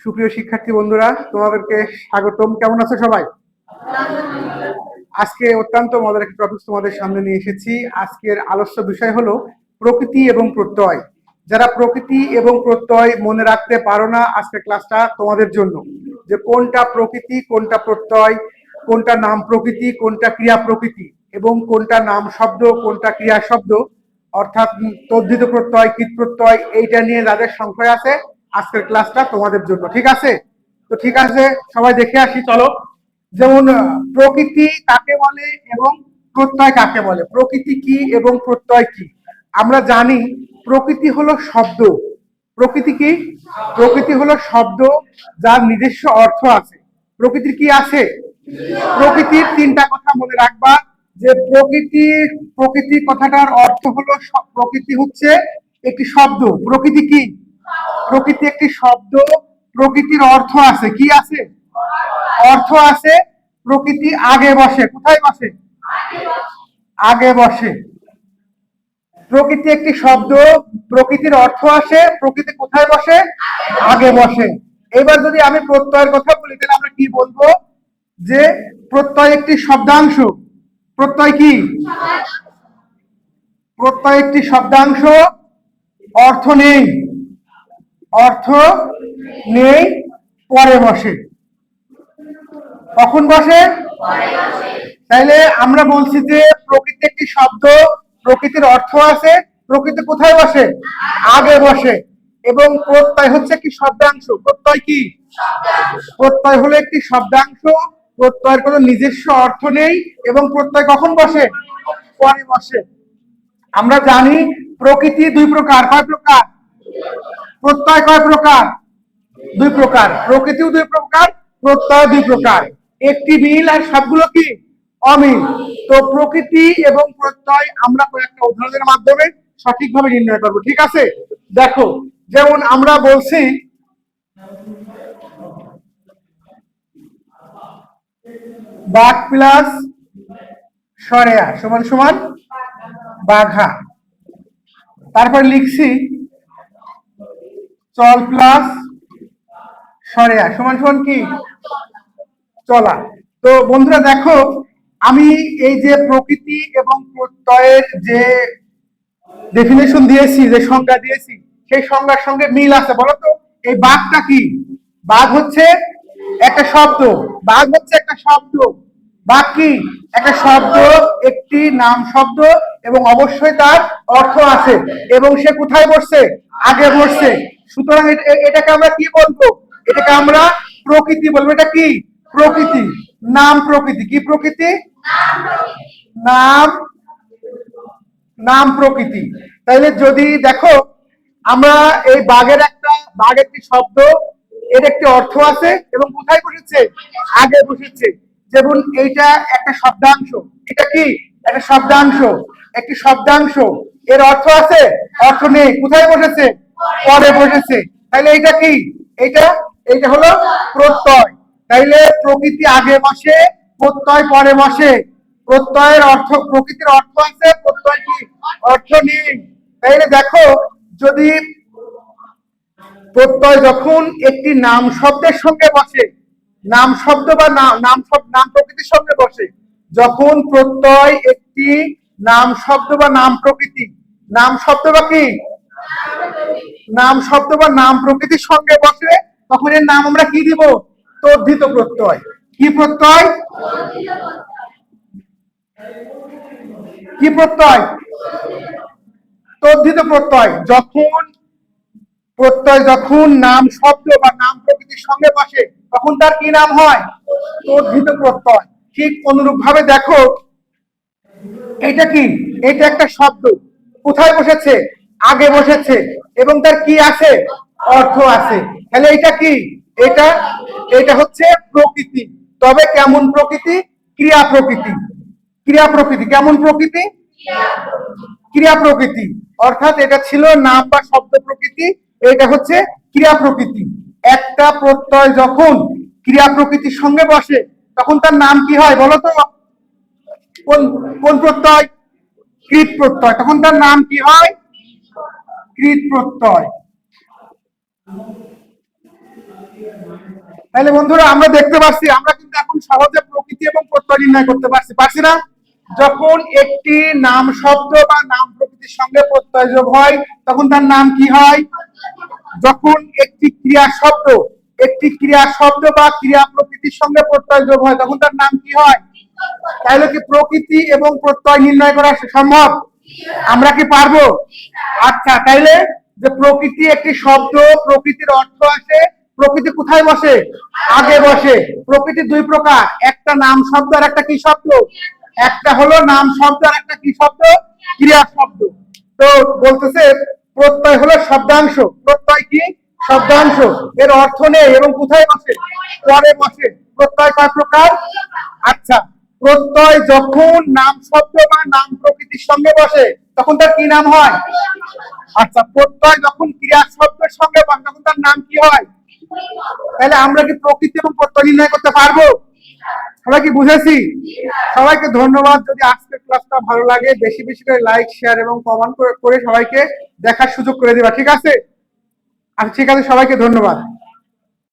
সুপ্রিয় শিক্ষার্থী বন্ধুরা, তোমাদেরকে স্বাগতম। কেমন আছো সবাই? আজকে অত্যন্ত মজার একটা টপিক তোমাদের সামনে নিয়ে এসেছি। আজকের আলোচ্য বিষয় হলো প্রকৃতি এবং প্রত্যয়। যারা প্রকৃতি এবং প্রত্যয় মনে রাখতে পারো না, আজকের ক্লাসটা তোমাদের জন্য। যে কোনটা প্রকৃতি, কোনটা প্রত্যয়, কোনটা নাম প্রকৃতি, কোনটা ক্রিয়া প্রকৃতি, এবং কোনটা নাম শব্দ, কোনটা ক্রিয়া শব্দ, অর্থাৎ তদ্ধিত প্রত্যয়, কৃত প্রত্যয়, এইটা নিয়ে যাদের সংশয় আছে আজকের ক্লাসটা তোমাদের জন্য। ঠিক আছে? তো ঠিক আছে, সবাই দেখে আসি চলো। যেমন প্রকৃতি কাকে বলে এবং প্রত্যয় কাকে বলে। প্রকৃতি কি এবং প্রত্যয় কি আমরা জানি। প্রকৃতি হলো শব্দ। প্রকৃতি কি? প্রকৃতি হলো শব্দ যার নিজস্ব অর্থ আছে। প্রকৃতির কি আছে? প্রকৃতির তিনটা কথা মনে রাখবা। যে প্রকৃতি কথাটার অর্থ হলো, প্রকৃতি হচ্ছে একটি শব্দ। প্রকৃতি কি? প্রকৃতি একটি শব্দ। প্রকৃতির অর্থ আছে। কি আছে? অর্থ আছে। প্রকৃতি আগে বসে। কোথায় বসে? আগে বসে। প্রকৃতি একটি শব্দ, প্রকৃতির অর্থ আসে, প্রকৃতি কোথায় বসে? আগে বসে। এবার যদি আমি প্রত্যয়ের কথা বলি, তাহলে আমরা কি বলবো? যে প্রত্যয় একটি শব্দাংশ। প্রত্যয় কি? প্রত্যয় একটি শব্দাংশ। অর্থ নেই। অর্থ নেই, পরে বসে। কখন বসে? তাইলে আমরা বলছি যে প্রকৃতি একটি শব্দ, প্রকৃতির অর্থ আছে, প্রকৃতি কোথায় বসে? আগে বসে। এবং প্রত্যয় হচ্ছে একটি শব্দাংশ। প্রত্যয় কি? প্রত্যয় হলো একটি শব্দাংশ। প্রত্যয়ের কোনো নিজস্ব অর্থ নেই এবং প্রত্যয় কখন বসে? পরে বসে। আমরা জানি প্রকৃতি দুই প্রকার। কয় প্রকার? প্রত্যয় কয় প্রকার? দুই প্রকার। প্রকৃতিও দুই প্রকার, প্রত্যয় দুই প্রকার। একটি মিল আর সবগুলো কি অমিল। তো প্রকৃতি এবং প্রত্যয় আমরা কয়েকটা উদাহরণের মাধ্যমে সঠিকভাবে নির্ণয় করবো। ঠিক আছে? দেখো, যেমন আমরা বলছি বাঘ প্লাস সরেয়া সমান সমান বাঘা। তারপর লিখছি চল প্লাস সরেয়া সমান সমান কি? চলা। তো বন্ধুরা দেখো, আমি এই যে প্রকৃতি এবং প্রত্যয়ের যে ডেফিনেশন দিয়েছি, যে সংজ্ঞা দিয়েছি, সেই সংজ্ঞার সঙ্গে মিল আছে। বলতো এই বাঘটা কি? বাঘ হচ্ছে একটা শব্দ। বাঘ হচ্ছে একটা শব্দ। বাঘ কি? একটা শব্দ, একটি নাম শব্দ, এবং অবশ্যই তার অর্থ আছে। এবং সে কোথায় বসছে? আগে বসছে। সুতরাং এটাকে আমরা কি বলবো? এটাকে আমরা প্রকৃতি বলবো। এটা কি? প্রকৃতি। নাম প্রকৃতি। কি প্রকৃতি? নাম নাম প্রকৃতি। তাইলে যদি দেখো, আমরা এই বাঘ একটি শব্দ, এর একটি অর্থ আছে এবং কোথায় বসেছে? আগে বসেছে। যেমন এইটা একটা শব্দাংশ। এটা কি? একটা শব্দাংশ। একটি শব্দাংশ, এর অর্থ আছে? অর্থ নেই। কোথায় বসেছে? পরে বসেছে। তাইলে এটা কি? এটা এটা হলো প্রত্যয়। তাইলে প্রকৃতি আগে বসে, প্রত্যয় পরে বসে। প্রত্যয়ের অর্থ, প্রকৃতির অর্থ আছে, প্রত্যয় কি? অর্থ নেই। তাইলে দেখো, যদি প্রত্যয় যখন একটি নাম শব্দের সঙ্গে বসে, নাম শব্দ বা নাম প্রকৃতির সঙ্গে বসে, যখন প্রত্যয় একটি নাম শব্দ বা নাম প্রকৃতি, নাম শব্দ বা কি? নাম শব্দ বা নাম প্রকৃতির সঙ্গে বসে, তখন এর নাম আমরা কি দিব? তদ্ধিত প্রত্যয়। কি প্রত্যয়? কি প্রত্যয়? তদ্ধিত প্রত্যয়। যখন নাম শব্দ বা নাম প্রকৃতির সঙ্গে বসে, তখন তার কি নাম হয়? তদ্ধিত প্রত্যয়। ঠিক অনুরূপ ভাবে দেখো, এটা কি? এটা একটা শব্দ। কোথায় বসেছে? আগে বসেছে। এবং তার কি আছে? অর্থ আছে। তাহলে এটা কি? এটা এটা হচ্ছে প্রকৃতি। তবে কেমন প্রকৃতি? ক্রিয়া প্রকৃতি। ক্রিয়া প্রকৃতি। কেমন প্রকৃতি? ক্রিয়া প্রকৃতি। অর্থাৎ এটা ছিল নাম বা শব্দ প্রকৃতি, এটা হচ্ছে ক্রিয়া প্রকৃতি। একটা প্রত্যয় যখন ক্রিয়া প্রকৃতির সঙ্গে বসে, তখন তার নাম কি হয় বলতো? কোন কোন প্রত্যয়? কৃত প্রত্যয়। তখন তার নাম কি হয়? কৃত প্রত্যয়। তাহলে বন্ধুরা আমরা দেখতে পাচ্ছি আমরা কিন্তু এখন সহজে প্রকৃতি এবং প্রত্যয় নির্ণয় করতে পারছি না? যখন একটি নাম শব্দ বা নাম প্রকৃতির সঙ্গে প্রত্যয় যোগ হয় তখন তার নাম কি হয়? যখন একটি ক্রিয়া শব্দ বা ক্রিয়া প্রকৃতির সঙ্গে প্রত্যয় যোগ হয় তখন তার নাম কি হয়? তাহলে কি প্রকৃতি এবং প্রত্যয় নির্ণয় করা সম্ভব? আমরা কি পারবো? আচ্ছা, তাইলে যে প্রকৃতি একটি শব্দ, প্রকৃতির অর্থ আসে, প্রকৃতি কোথায় বসে? আগে বসে। প্রকৃতি দুই প্রকার, একটা নাম শব্দ আর একটা কি শব্দ? একটা হলো নাম শব্দ আর একটা কি শব্দ? ক্রিয়া শব্দ। তো বলতেছে প্রত্যয় হলো শব্দাংশ। প্রত্যয় কি? শব্দাংশ। এর অর্থ নেই এবং কোথায় বসে? পরে বসে। প্রত্যয় কয় প্রকার? আচ্ছা, প্রত্যয় যখন নাম শব্দ বা নাম প্রকৃতির সঙ্গে বসে তখন তার কি নাম হয়? আচ্ছা, প্রত্যয় যখন ক্রিয়া শব্দের সঙ্গে বসে তখন তার নাম কি হয়? তাহলে আমরা কি প্রকৃতি এবং প্রত্যয় নির্ণয় করতে পারবো? সবাই কি বুঝেছি? সবাইকে ধন্যবাদ। যদি আজকের ক্লাসটা ভালো লাগে বেশি বেশি করে লাইক, শেয়ার এবং কমেন্ট করে সবাইকে দেখার সুযোগ করে দিবা, ঠিক আছে? আচ্ছা, ঠিক আছে, সবাইকে ধন্যবাদ।